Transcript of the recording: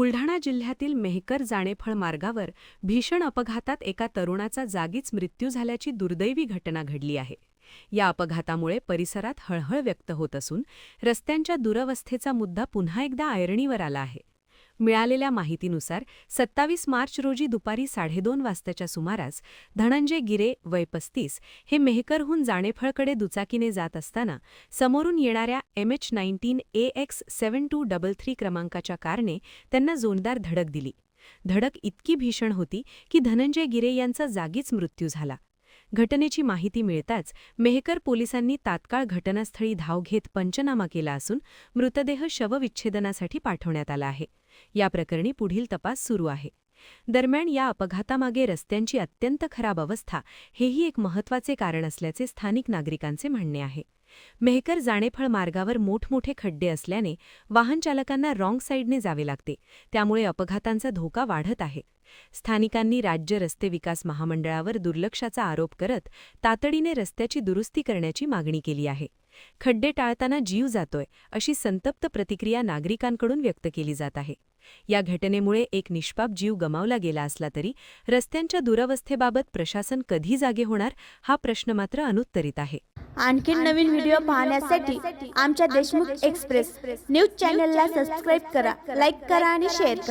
बुलढाणा जिल्ह्यातील मेहकर जाणेफळ मार्गावर भीषण अपघातात एका तरुणाचा जागीच मृत्यू झाल्याची दुर्दैवी घटना घडली आहे. या अपघातामुळे परिसरात हळहळ व्यक्त होत असून रस्त्यांच्या दुरवस्थेचा मुद्दा पुन्हा एकदा ऐरणीवर आला आहे. मिळालेल्या माहितीनुसार 27 मार्च रोजी दुपारी 2:30 वाजताच्या सुमारास धनंजय गिरे वय 35 हे मेहकरहून जाणेफळकडे दुचाकीने जात असताना समोरून येणाऱ्या MH19 AX 7233 क्रमांकाच्या कारने त्यांना जोरदार धडक दिली. धडक इतकी भीषण होती की धनंजय गिरे यांचा जागीच मृत्यू झाला. घटनेची माहिती मिळताच मेहकर पोलिसांनी तात्काळ घटनास्थळी धाव घेत पंचनामा केला असून मृतदेह शवविच्छेदनासाठी पाठवण्यात आला आहे. या प्रकरणी पुढील तपास सुरू आहे. दरम्यान या अपघातामागे रस्त्यांची अत्यंत खराब अवस्था हेही एक महत्त्वाचे कारण असल्याचे स्थानिक नागरिकांचे म्हणणे आहे. मेहकर जाणेफळ मार्गावर मोठमोठे खड्डे असल्याने वाहनचालकांना रॉंग साईडने जावे लागते, त्यामुळे अपघातांचा धोका वाढत आहे. स्थानिकांनी राज्य रस्ते विकास महामंडळावर दुर्लक्षाचा आरोप करत तातडीने रस्त्याची दुरुस्ती करण्याची मागणी केली आहे. खड्डे टाळताना जीव जातोय अशी संतप्त प्रतिक्रिया नागरिकांकडून व्यक्त केली जात आहे. या घटनेमुळे एक निष्पाप जीव गमावला गेला असला तरी रस्त्यांच्या दुरवस्थेबाबत प्रशासन कधी जागे होणार हा प्रश्न मात्र अनुत्तरित आहे. आणखी नवीन व्हिडिओ पाहण्यासाठी आमच्या देशमुख एक्सप्रेस न्यूज चॅनलला सबस्क्राइब करा, लाईक करा आणि शेअर करा.